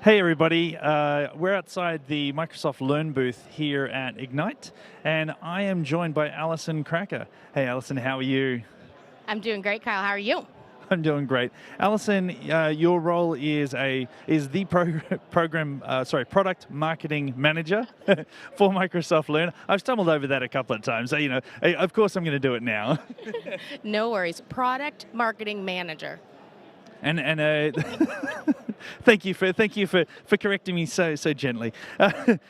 Hey everybody, we're outside the Microsoft Learn booth here at Ignite, and I am joined by Alison Cracker. Hey Alison, how are you? I'm doing great, Kyle. How are you? I'm doing great. Alison, your role is the product marketing manager for Microsoft Learn. I've stumbled over that a couple of times, so of course I'm going to do it now. No worries. Product marketing manager. And thank you for correcting me so gently.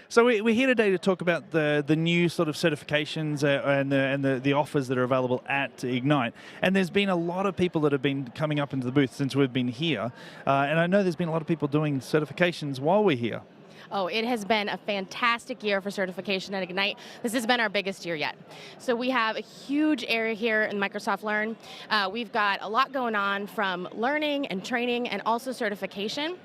So we're here today to talk about the new sort of certifications and the offers that are available at Ignite. And there's been a lot of people that have been coming up into the booth since we've been here, and I know there's been a lot of people doing certifications while we're here. Oh, it has been a fantastic year for certification at Ignite. This has been our biggest year yet. So we have a huge area here in Microsoft Learn. We've got a lot going on from learning and training and also certification.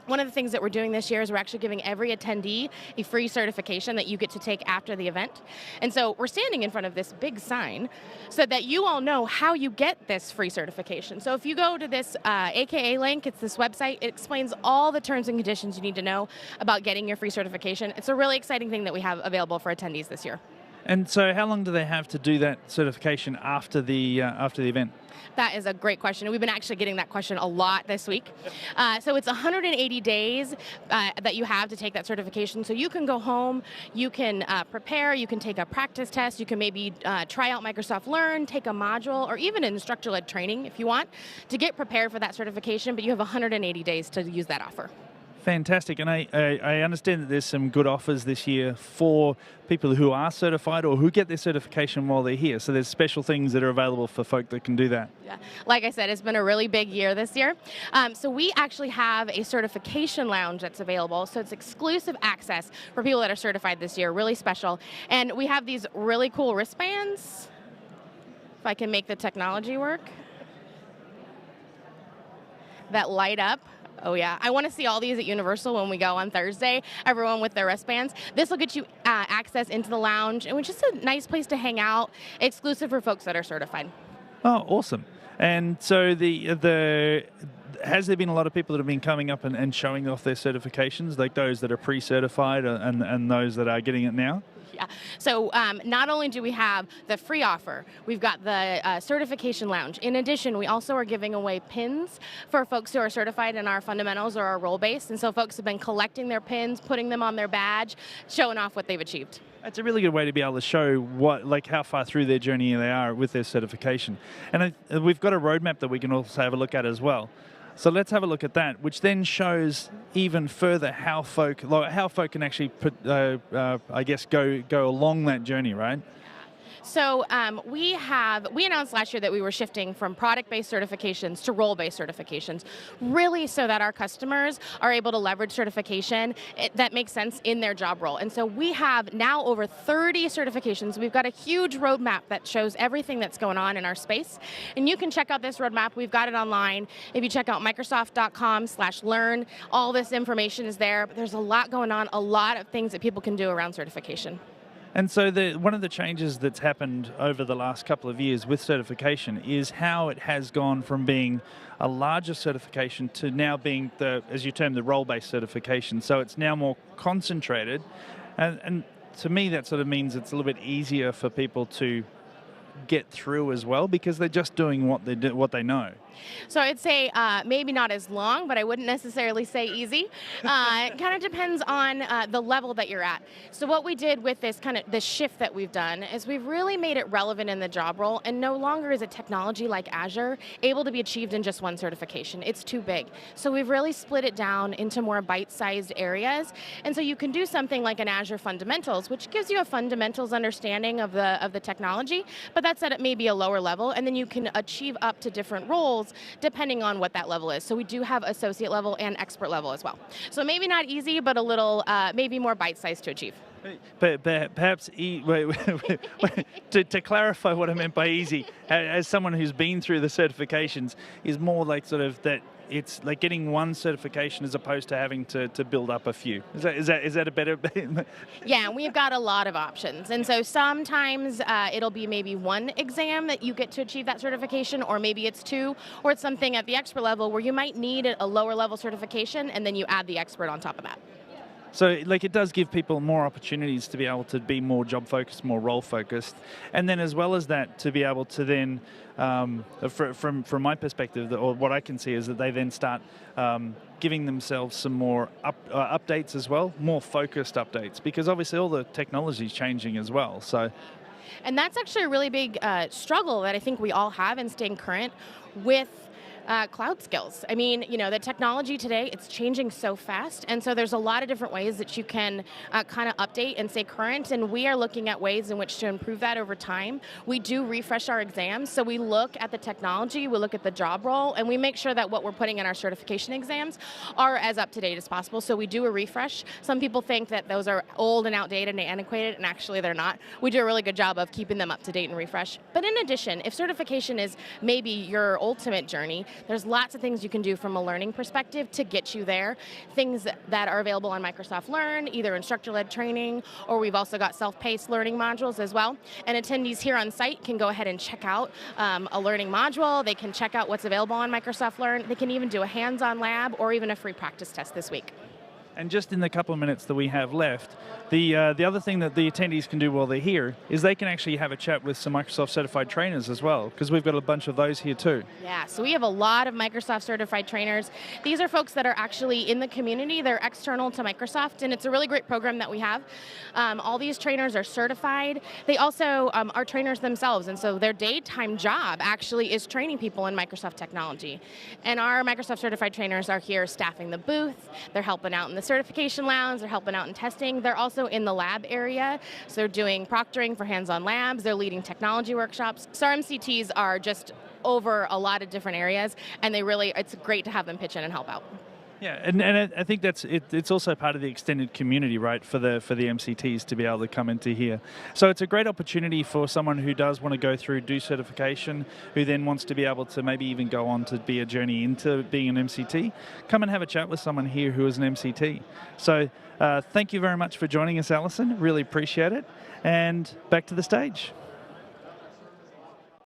One of the things that we're doing this year is we're actually giving every attendee a free certification that you get to take after the event. And so we're standing in front of this big sign so that you all know how you get this free certification. So if you go to this AKA link, it's this website, it explains all the terms and conditions you need to know about getting your free certification. It's a really exciting thing that we have available for attendees this year. And so how long do they have to do that certification after the event? That is a great question. We've been actually getting that question a lot this week. So it's 180 days that you have to take that certification. So you can go home, you can prepare, you can take a practice test, you can maybe try out Microsoft Learn, take a module, or even an instructor-led training if you want to get prepared for that certification, but you have 180 days to use that offer. Fantastic, and I understand that there's some good offers this year for people who are certified or who get their certification while they're here. So there's special things that are available for folk that can do that. Yeah, like I said, it's been a really big year this year. So we actually have a certification lounge that's available. So it's exclusive access for people that are certified this year, really special. And we have these really cool wristbands, if I can make the technology work, that light up. Oh yeah, I want to see all these at Universal when we go on Thursday, everyone with their wristbands. This will get you access into the lounge, and it's just a nice place to hang out, exclusive for folks that are certified. Oh, awesome. And so has there been a lot of people that have been coming up and showing off their certifications, like those that are pre-certified and those that are getting it now? Yeah. So not only do we have the free offer, we've got the certification lounge. In addition, we also are giving away pins for folks who are certified in our fundamentals or our role-based. And so folks have been collecting their pins, putting them on their badge, showing off what they've achieved. That's a really good way to be able to show how far through their journey they are with their certification. And we've got a roadmap that we can also have a look at as well. So let's have a look at that, which then shows even further how folk can actually I guess, go along that journey, right? So we announced last year that we were shifting from product-based certifications to role-based certifications, really so that our customers are able to leverage certification that makes sense in their job role. And so we have now over 30 certifications. We've got a huge roadmap that shows everything that's going on in our space. And you can check out this roadmap. We've got it online. If you check out Microsoft.com/learn, all this information is there. But there's a lot going on, a lot of things that people can do around certification. And so one of the changes that's happened over the last couple of years with certification is how it has gone from being a larger certification to now being as you term, the role-based certification. So it's now more concentrated. And to me, that sort of means it's a little bit easier for people to get through as well because they're just doing what they know. So I'd say maybe not as long, but I wouldn't necessarily say easy. It kind of depends on the level that you're at. So what we did with this shift that we've done is we've really made it relevant in the job role, and no longer is a technology like Azure able to be achieved in just one certification. It's too big. So we've really split it down into more bite-sized areas, and so you can do something like an Azure Fundamentals, which gives you a fundamentals understanding of the technology, but that's at maybe a lower level, and then you can achieve up to different roles depending on what that level is. So we do have associate level and expert level as well. So maybe not easy, but a little, maybe more bite-sized to achieve. But perhaps, to clarify what I meant by easy, as someone who's been through the certifications, is more like sort of that it's like getting one certification as opposed to having to build up a few. Is that a better? Yeah, we've got a lot of options. And so sometimes it'll be maybe one exam that you get to achieve that certification, or maybe it's two, or it's something at the expert level where you might need a lower level certification and then you add the expert on top of that. So, like, it does give people more opportunities to be able to be more job focused, more role focused, and then as well as that, to be able to then, from my perspective, or what I can see is that they then start giving themselves some more updates as well, more focused updates, because obviously all the technology is changing as well. So, and that's actually a really big struggle that I think we all have in staying current with cloud skills. I mean, the technology today, it's changing so fast, and so there's a lot of different ways that you can kind of update and stay current, and we are looking at ways in which to improve that over time. We do refresh our exams, so we look at the technology, we look at the job role, and we make sure that what we're putting in our certification exams are as up-to-date as possible, so we do a refresh. Some people think that those are old and outdated and antiquated, and actually they're not. We do a really good job of keeping them up-to-date and refresh. But in addition, if certification is maybe your ultimate journey, there's lots of things you can do from a learning perspective to get you there. Things that are available on Microsoft Learn, either instructor-led training, or we've also got self-paced learning modules as well. And attendees here on site can go ahead and check out a learning module. They can check out what's available on Microsoft Learn. They can even do a hands-on lab or even a free practice test this week. And just in the couple of minutes that we have left, the other thing that the attendees can do while they're here is they can actually have a chat with some Microsoft certified trainers as well, because we've got a bunch of those here too. Yeah, so we have a lot of Microsoft certified trainers. These are folks that are actually in the community. They're external to Microsoft, and it's a really great program that we have. All these trainers are certified. They also are trainers themselves, and so their daytime job actually is training people in Microsoft technology. And our Microsoft certified trainers are here staffing the booth. They're helping out in the certification lounge, they're helping out in testing. They're also in the lab area, so they're doing proctoring for hands-on labs, they're leading technology workshops. So our MCTs are just over a lot of different areas, and it's great to have them pitch in and help out. Yeah, and I think it's also part of the extended community, right, for the MCTs to be able to come into here. So it's a great opportunity for someone who does want to go through, do certification, who then wants to be able to maybe even go on to be a journey into being an MCT. Come and have a chat with someone here who is an MCT. So thank you very much for joining us, Alison. Really appreciate it. And back to the stage.